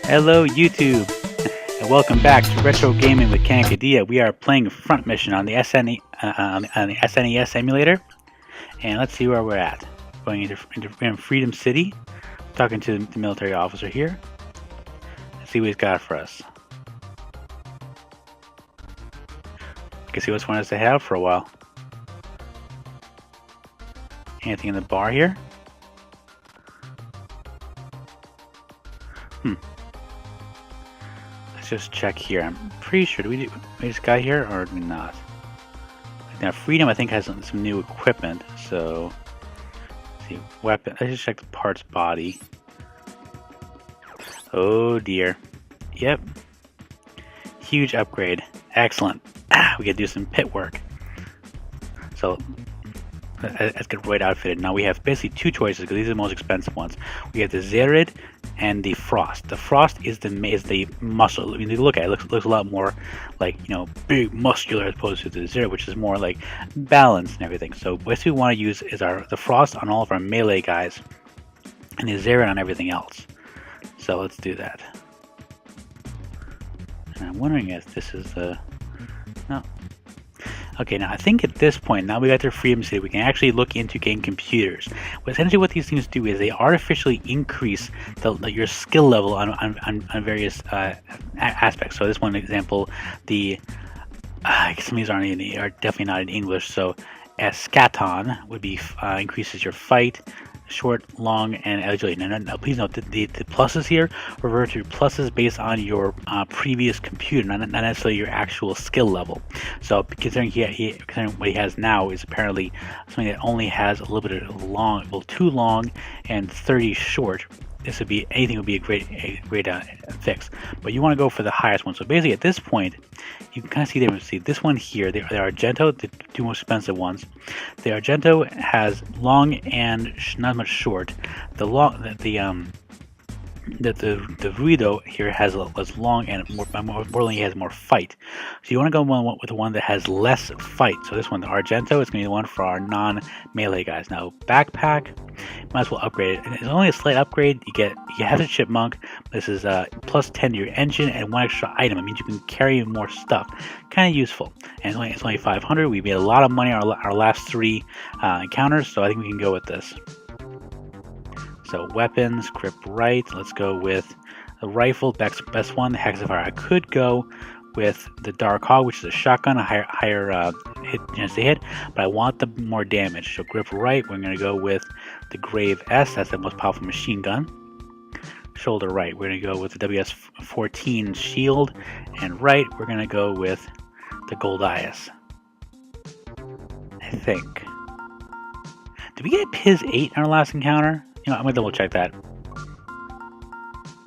Hello YouTube, and welcome back to Retro Gaming with Kankadea. We are playing Front Mission on the SNES emulator, and let's see where we're at. We're in Freedom City, talking to the military officer here. Let's see what he's got for us. Can see what's wanted us to have for a while. Anything in the bar here? Let's just check here. I'm pretty sure, do we just got here or do we not? Now Freedom I think has some new equipment, so let's see, weapon. Let's just check the parts body. Oh dear. Yep. Huge upgrade. Excellent. We gotta do some pit work. So let's get right outfitted. Now we have basically two choices because these are the most expensive ones. We have the Zerid and the Frost. The Frost is the muscle. I mean, if you look at it, it looks a lot more like, you know, big muscular as opposed to the Zerid, which is more like balanced and everything. So what we want to use is the Frost on all of our melee guys and the Zerid on everything else. So let's do that. And I'm wondering if this is the... No. Okay, now I think at this point, now we got their Freedom City, we can actually look into getting computers. Well, essentially what these things do is they artificially increase your skill level on various aspects. So this one example, some of these are definitely not in English, so Scaton would be increases your fight, short, long, and agility. Now please note that the pluses here refer to pluses based on your previous computer, not necessarily your actual skill level. So considering considering what he has now is apparently something that only has a little bit of long, well, 2 long and 30 short. Anything would be a great fix, but you want to go for the highest one. So basically, at this point, you can kind of see this one here. The Argento, the two most expensive ones. The Argento has long and not much short. The Ruido here has long and importantly has more fight. So you want to go with the one that has less fight. So this one, the Argento, is going to be the one for our non-melee guys. Now backpack, might as well upgrade it. And it's only a slight upgrade. You have the Chipmunk. This is plus 10 to your engine and 1 extra item. It means you can carry more stuff. Kind of useful. And it's only 500. We made a lot of money on our last 3 encounters, so I think we can go with this. So weapons, grip right. Let's go with the rifle, best one, the Hexafire. I could go with the Dark Hog, which is a shotgun, a higher hit chance to hit, but I want the more damage. So grip right, we're going to go with the Grave S. That's the most powerful machine gun. Shoulder right, we're going to go with the WS-14 shield, and right, we're going to go with the Goldias. I think. Did we get a PIS 8 in our last encounter? You know, I'm gonna double check that.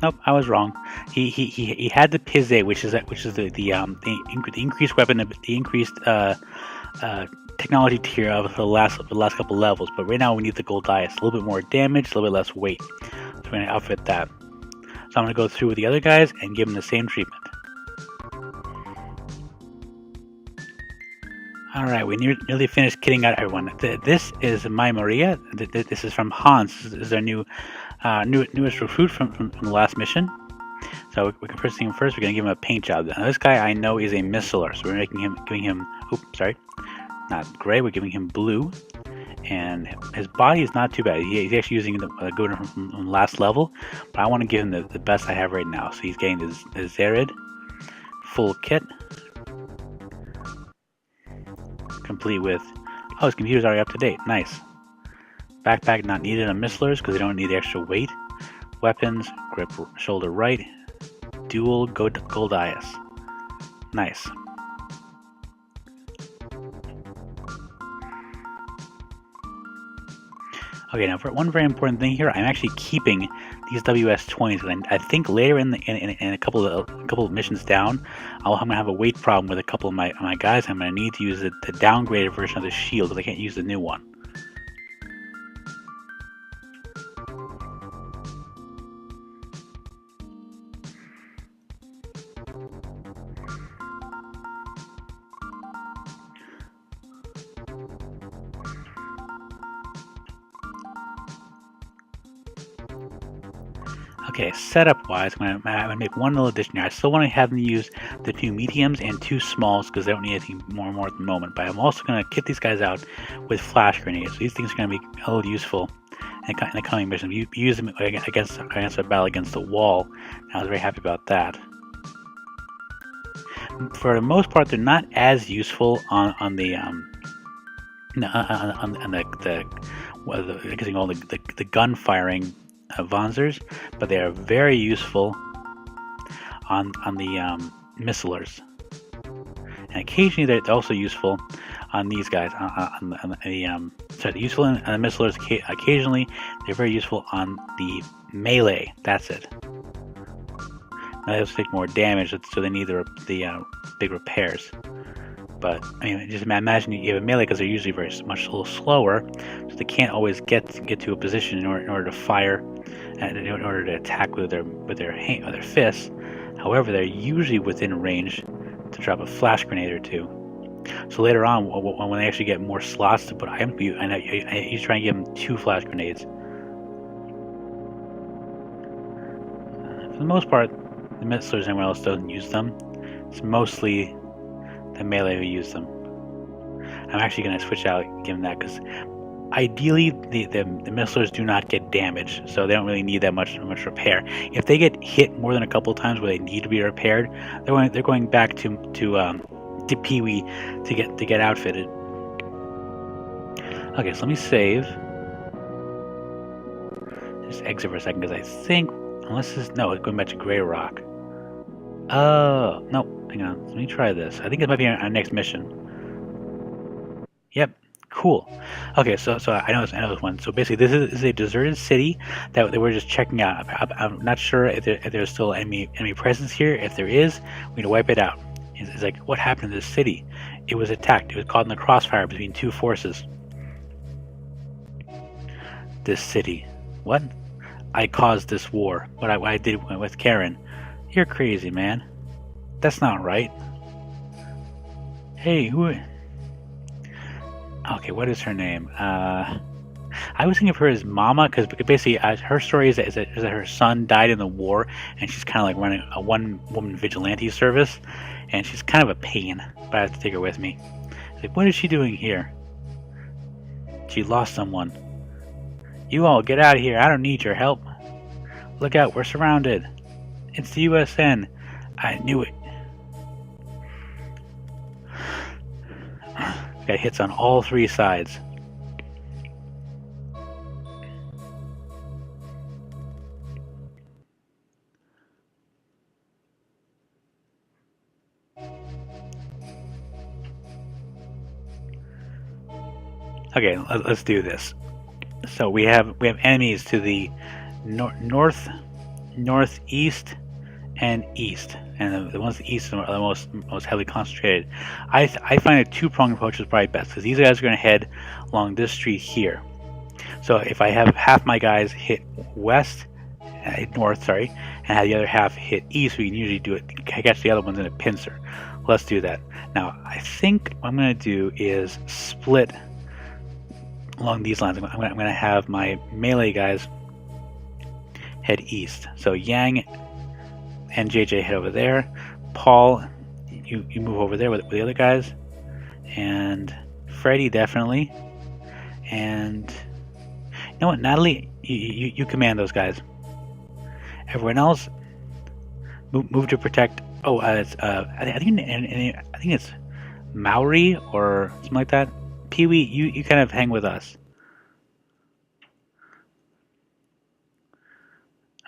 Nope, I was wrong. He had the PIS 8, which is the increased weapon, the increased technology tier of the last couple levels. But right now we need the Goldias, a little bit more damage, a little bit less weight. So we're gonna outfit that. So I'm gonna go through with the other guys and give them the same treatment. Alright, we nearly finished kitting out everyone. This is My Maria. This is from Hans. This is our newest recruit from the last mission. So we can first thing first, we're going to give him a paint job. Now this guy I know is a missiler, so we're giving him, not gray, we're giving him blue. And his body is not too bad. He's actually using the good one from last level, but I want to give him the best I have right now. So he's getting the Zerid full kit. Complete with, his computer's already up to date. Nice. Backpack not needed on missilers because they don't need the extra weight. Weapons, grip shoulder right. Dual Goldias. Nice. Okay, now for one very important thing here, I'm actually keeping these WS-20s, and I think later in a couple of missions down, I'm gonna have a weight problem with a couple of my guys. I'm gonna need to use the downgraded version of the shield because I can't use the new one. Okay, setup wise, I'm gonna make one little addition here. I still want to have them use the 2 mediums and 2 smalls because they don't need anything more at the moment. But I'm also gonna kit these guys out with flash grenades. So these things are gonna be a little useful in the coming mission. You use them against a battle against the wall. I was very happy about that. For the most part, they're not as useful on the gun firing Vanzers, but they are very useful on the missilers, and occasionally they're also useful on these guys. Useful on the missilers. Occasionally, they're very useful on the melee. That's it. Now they also take more damage, so they need the big repairs. But I mean, just imagine you have a melee because they're usually a little slower, so they can't always get to a position in order to fire, and in order to attack with their fists. However, they're usually within range to drop a flash grenade or two. So later on, when they actually get more slots to put items, you try and give them 2 flash grenades. For the most part, the missilers and anyone else doesn't use them. It's mostly the melee who use them. I'm actually going to switch out given that, because ideally the missilers do not get damaged, so they don't really need that much repair. If they get hit more than a couple times where they need to be repaired, they're going back to Pee-wee to get outfitted. Okay, so let me save. Just exit for a second, because I think it's going back to Grey Rock. Oh no, hang on. Let me try this. I think it might be our next mission. Yep, cool. Okay, so I know this one. So basically, this is a deserted city that we're just checking out. I'm not sure if there's still enemy presence here. If there is, we need to wipe it out. It's like, what happened to this city? It was attacked. It was caught in the crossfire between 2 forces. This city. What? I caused this war. What I did with Karen. You're crazy, man. That's not right. Hey, who? Okay, what is her name? I was thinking of her as Mama, because basically her story is that her son died in the war, and she's kind of like running a one-woman vigilante service, and she's kind of a pain, but I have to take her with me. Like, what is she doing here? She lost someone. You all get out of here. I don't need your help. Look out, we're surrounded. It's the USN. I knew it. Got hits on all 3 sides. Okay, let's do this. So we have enemies to the north, northeast, and east, and the ones to the east are the most heavily concentrated. I find a 2-pronged approach is probably best, because these guys are going to head along this street here. So if I have half my guys hit north, and have the other half hit east, we can usually do it, catch the other ones in a pincer. Let's do that. Now I think what I'm going to do is split along these lines. I'm going to have my melee guys head east. So Yang and JJ head over there. Paul, you move over there with the other guys, and Freddy definitely. And you know what, Natalie, you command those guys. Everyone else, move to protect. Oh, it's I think it's Maori or something like that. Pee-wee, you kind of hang with us.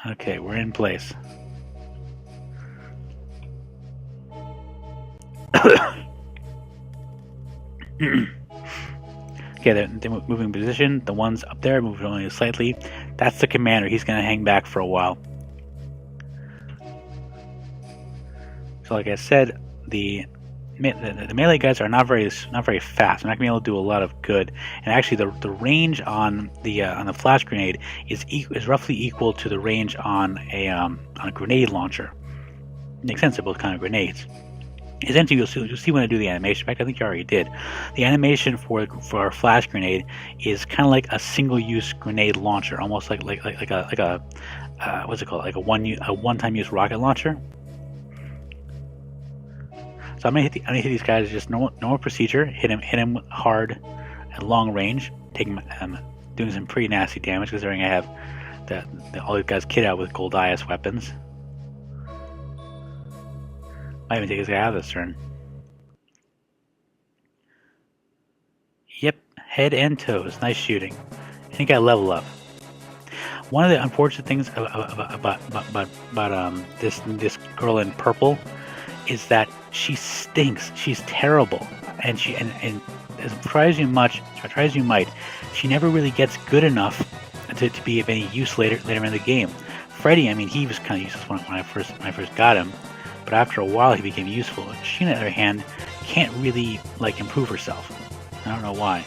Okay, we're in place. Okay, they're moving position. The ones up there moving only slightly. That's the commander. He's going to hang back for a while. So, like I said, the melee guys are not very fast. They're not going to be able to do a lot of good. And actually, the range on the flash grenade is roughly equal to the range on a grenade launcher. Makes sense. They're both kind of grenades. Essentially, you'll see when I do the animation. In fact, I think you already did. The animation for our flash grenade is kind of like a single-use grenade launcher, almost like a what's it called? Like a one-time use rocket launcher. So I'm gonna hit these guys just normal procedure. Hit him hard at long range. Doing some pretty nasty damage considering I have all these guys kitted out with Goldias weapons. Might even take this guy out this turn. Yep, head and toes. Nice shooting. And he got level up. One of the unfortunate things about this girl in purple is that she stinks. She's terrible, and as try as you might, she never really gets good enough to be of any use later in the game. Freddy, I mean, he was kind of useless when I first got him, but after a while he became useful. She, on the other hand, can't really like improve herself. I don't know why.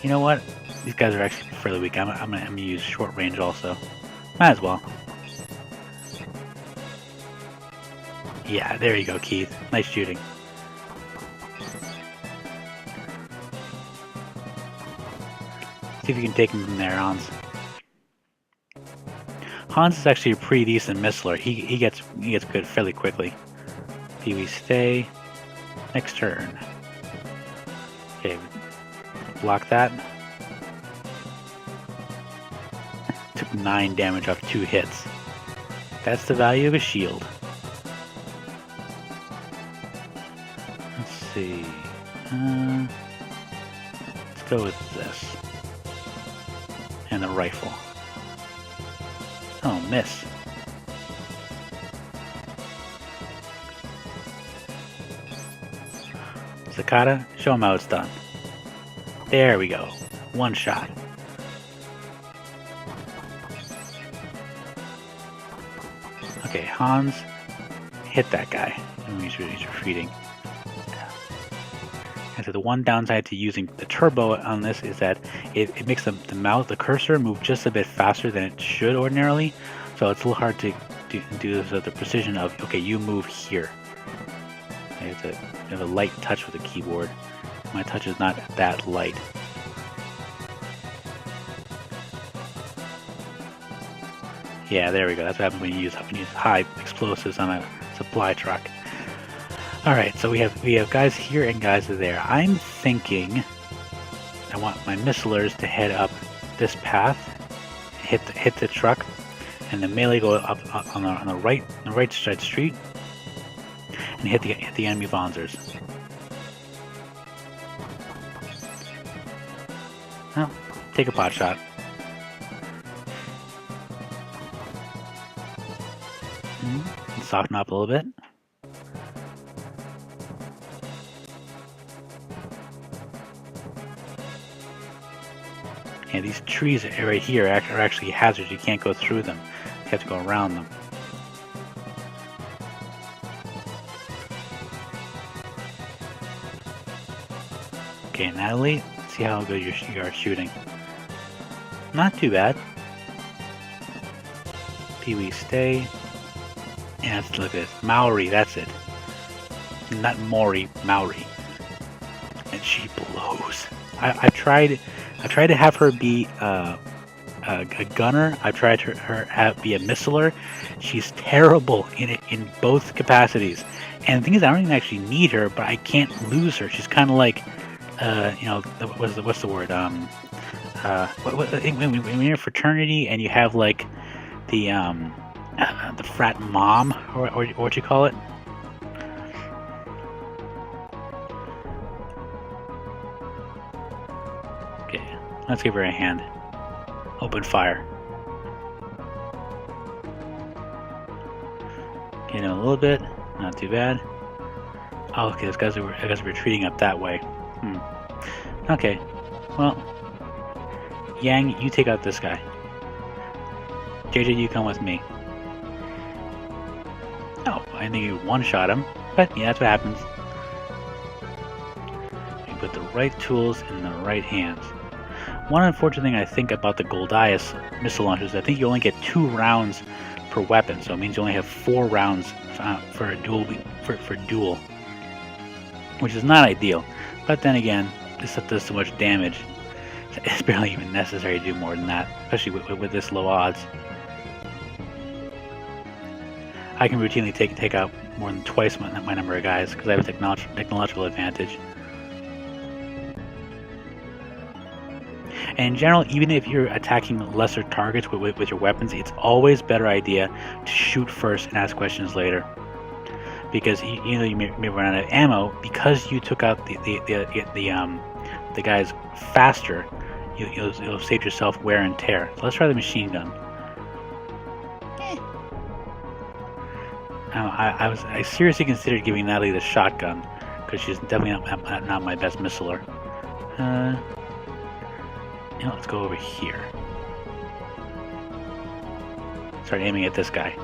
You know what? These guys are actually fairly weak. I'm gonna use short range also. Might as well. Yeah, there you go, Keith. Nice shooting. See if you can take him from there, Hans. Hans is actually a pretty decent missiler. He gets good fairly quickly. Pee-wee, stay. Next turn. Okay, block that. Took 9 damage off 2 hits. That's the value of a shield. Let's see. Let's go with this. And the rifle. Oh, miss. Zakata, show him how it's done. There we go. One shot. Okay, Hans, hit that guy. He's retreating. And so the one downside to using the turbo on this is that it makes the cursor move just a bit faster than it should ordinarily. So it's a little hard to do this with the precision of, okay, you move here. You have a light touch with the keyboard. My touch is not that light. Yeah, there we go. That's what happens when you use high explosives on a supply truck. Alright, so we have guys here and guys there. I'm thinking I want my missilers to head up this path, hit the truck, and the melee go up on the right side street, and hit the enemy Bonzers. Well, take a pot shot. Soften up a little bit. And these trees right here are actually hazards. You can't go through them. You have to go around them. Okay, Natalie, let's see how good you are shooting. Not too bad. Pee-wee, stay. And let's look at this. Maori, that's it. Not Maury, Maori. And she blows. I tried to have her be a gunner. I tried to be a missiler. She's terrible in both capacities. And the thing is, I don't even actually need her, but I can't lose her. She's kind of like, what's the word? When you're in a fraternity and you have like the frat mom, or what you call it. Okay, let's give her a hand. Open fire. Get him a little bit, not too bad. Oh, okay, those guys are retreating up that way. Okay, well, Yang, you take out this guy. JJ, you come with me. Oh, I think you one-shot him, but yeah, that's what happens. You put the right tools in the right hands. One unfortunate thing I think about the Goldias missile launchers is I think you only get 2 rounds per weapon, so it means you only have 4 rounds for a duel, which is not ideal. But then again, this stuff does so much damage. It's barely even necessary to do more than that, especially with this low odds. I can routinely take out more than twice my number of guys because I have a technological advantage. And in general, even if you're attacking lesser targets with your weapons, it's always a better idea to shoot first and ask questions later. Because you know you may run out of ammo, because you took out the guys faster. You'll save yourself wear and tear. So let's try the machine gun. I seriously considered giving Natalie the shotgun because she's definitely not my best missiler. Let's go over here. Start aiming at this guy.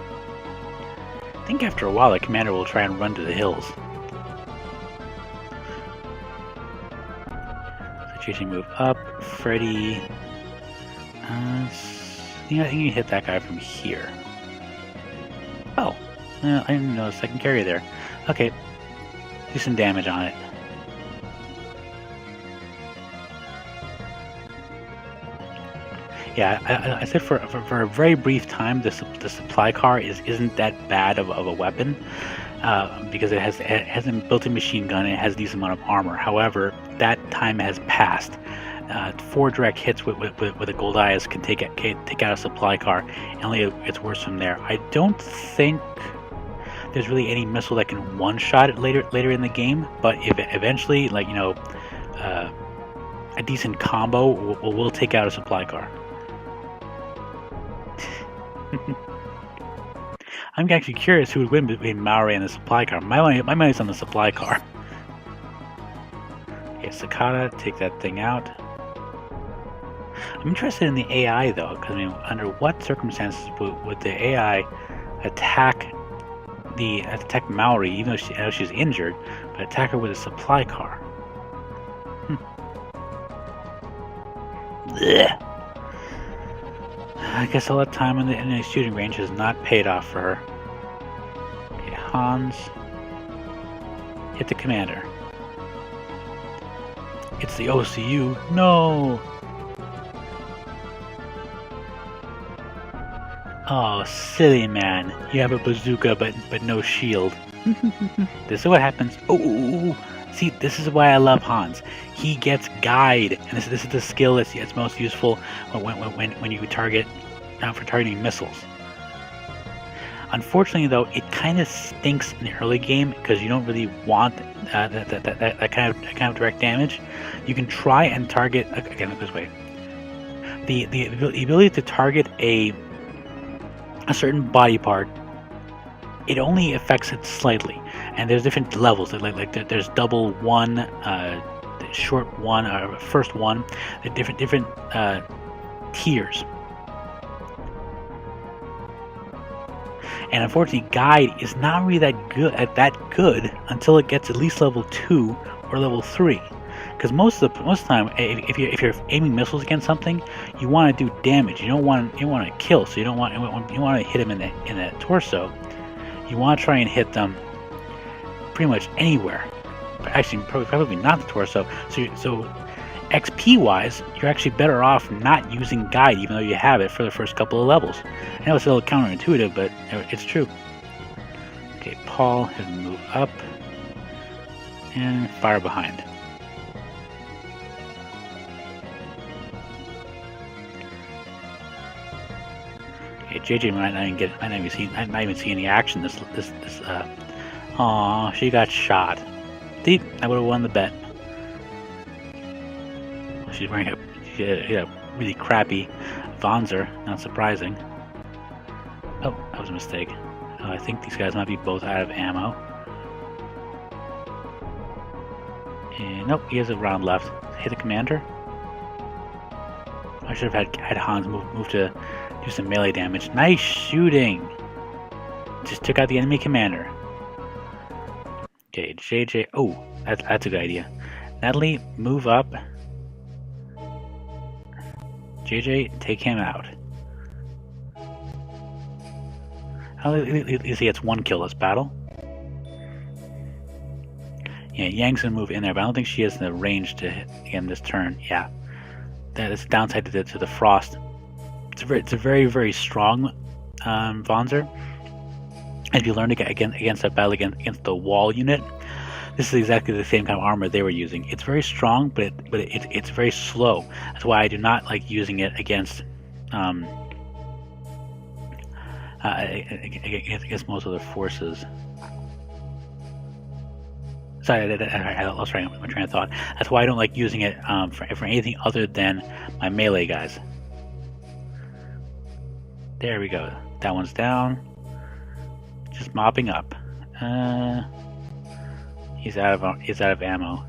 I think after a while the commander will try and run to the hills. So JJ move up. Freddy. I think you hit that guy from here. Oh, I didn't notice I can carry there. Okay, do some damage on it. Yeah, I said for a very brief time, the supply car isn't that bad of a weapon because it has a built-in machine gun and it has a decent amount of armor. However, that time has passed. 4 direct hits with a gold eyes can take out a supply car, and only it's worse from there. I don't think there's really any missile that can one-shot it later in the game, but if eventually, like a decent combo will take out a supply car. I'm actually curious who would win between Maori and the supply car. My money's on the supply car. Okay, Sakata, take that thing out. I'm interested in the AI though, because under what circumstances would the AI attack Maori, even though I know she's injured, but attack her with a supply car? Blech. I guess all that time in the shooting range has not paid off for her. Okay, Hans. Hit the commander. It's the OCU. No! Oh, silly man. You have a bazooka but no shield. This is what happens. Oh, see, this is why I love Hans. He gets guide, and this is the skill that's most useful when you target for targeting missiles. Unfortunately, though, it kind of stinks in the early game because you don't really want that kind of direct damage. You can try and target again. Look this way. The ability to target a certain body part, it only affects it slightly, and there's different levels. Like there's double one, short one, or first one. Different tiers. And unfortunately, guide is not really that good until it gets at least level 2 or level 3. Because most of the time, if you're aiming missiles against something, you want to do damage. You want to kill. So you want to hit them in the torso. You want to try and hit them pretty much anywhere. But actually, probably not the torso. So XP wise, you're actually better off not using guide, even though you have it for the first couple of levels. I know it's a little counterintuitive, but it's true. Okay, Paul has to move up and fire behind. Okay, JJ might not even see any action. Aw, she got shot. See, I would have won the bet. She's wearing a really crappy Vonzer, not surprising. Oh, that was a mistake. I think these guys might be both out of ammo. And nope, he has a round left. Hit the commander. I should have had Hans move to do some melee damage. Nice shooting! Just took out the enemy commander. Okay, JJ. Oh, that's a good idea. Natalie, move up. JJ, take him out. At least he gets one kill this battle. Yeah, Yang's gonna move in there, but I don't think she has the range to hit again this turn. Yeah, that is the downside to the frost. It's a very, very strong Vonzer. If you learn to get against that battle against the wall unit, this is exactly the same kind of armor they were using. It's very strong, but it's very slow. That's why I do not like using it against against most other forces. Sorry, I lost my train of thought. That's why I don't like using it for anything other than my melee guys. There we go. That one's down. Just mopping up. He's out of ammo.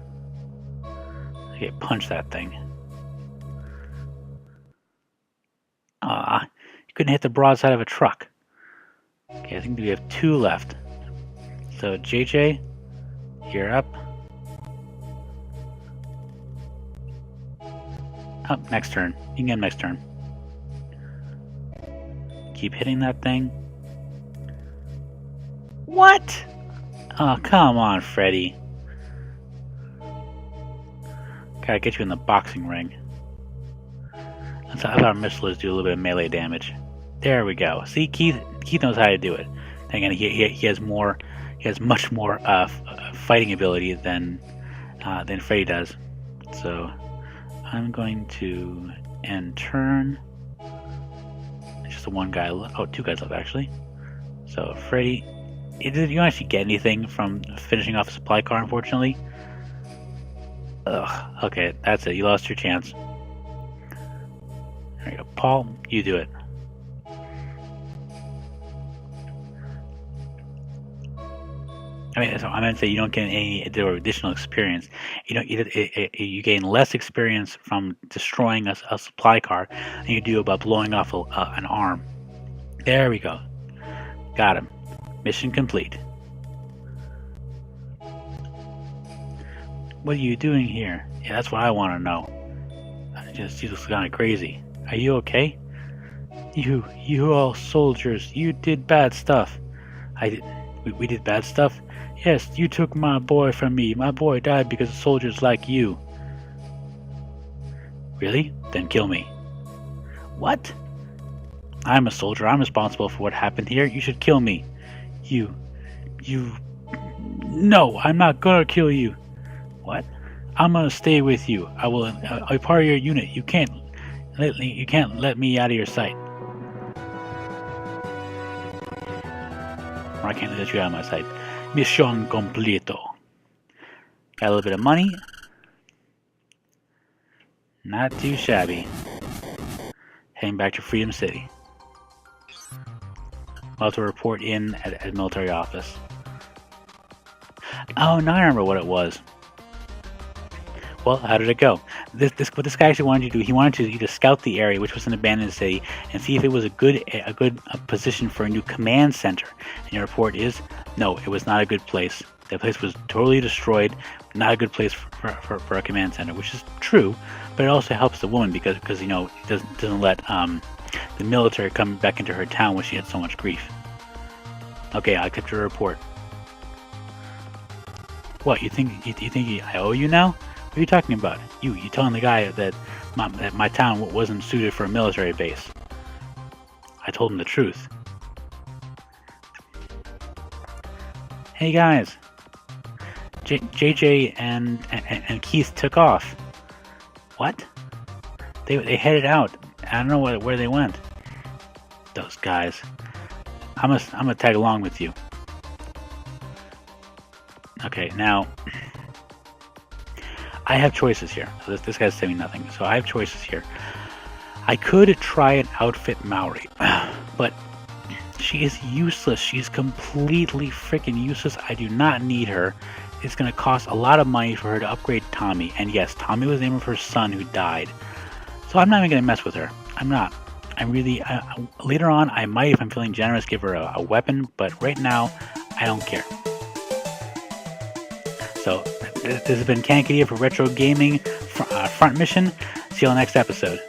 Okay, punch that thing. Ah, you couldn't hit the broadside of a truck. Okay, I think we have 2 left. So JJ, you're up. Oh, next turn. You can get him next turn. Keep hitting that thing. What? Oh, come on, Freddy. Gotta get you in the boxing ring. I thought our missiles do a little bit of melee damage. There we go. See, Keith knows how to do it. And again, he has much more fighting ability than Freddy does. So I'm going to end turn. It's just the one guy left. Oh, 2 guys left actually. So Freddy, did you actually get anything from finishing off a supply car? Unfortunately. Ugh. Okay, that's it. You lost your chance. There you go, Paul. You do it. I mean, so I meant to say you don't get any additional experience. You gain less experience from destroying a supply car than you do about blowing off an arm. There we go. Got him. Mission complete. What are you doing here? Yeah, that's what I want to know. He looks kind of crazy. Are you okay? You all soldiers, you did bad stuff. We did bad stuff? Yes, you took my boy from me. My boy died because of soldiers like you. Really? Then kill me. What? I'm a soldier. I'm responsible for what happened here. You should kill me. No, I'm not gonna kill you. What? I'm gonna stay with you. I'll be part of your unit. You can't let me out of your sight. Or I can't let you out of my sight. Mission completo. Got a little bit of money. Not too shabby. Heading back to Freedom City. I'll have to report in at military office. Oh, now I remember what it was. Well, how did it go? What this guy actually wanted you to do, he wanted you to scout the area, which was an abandoned city, and see if it was a good position for a new command center. And your report is, no, it was not a good place. The place was totally destroyed. Not a good place for a command center, which is true, but it also helps the woman because it doesn't let the military come back into her town when she had so much grief. Okay, I kept your report. What, you think I owe you now? What are you talking about? You telling the guy that my town wasn't suited for a military base. I told him the truth. Hey guys, JJ and Keith took off. What? They headed out. I don't know where they went. Those guys. I'm gonna tag along with you. Okay, now I have choices here. So this guy's saying nothing. So I have choices here. I could try and outfit Maori, but she is useless. She's completely freaking useless. I do not need her. It's going to cost a lot of money for her to upgrade Tommy. And yes, Tommy was the name of her son who died. So I'm not even going to mess with her. I'm not. Later on, I might, if I'm feeling generous, give her a weapon. But right now, I don't care. So this has been Kankadia for Retro Gaming Front Mission. See you on the next episode.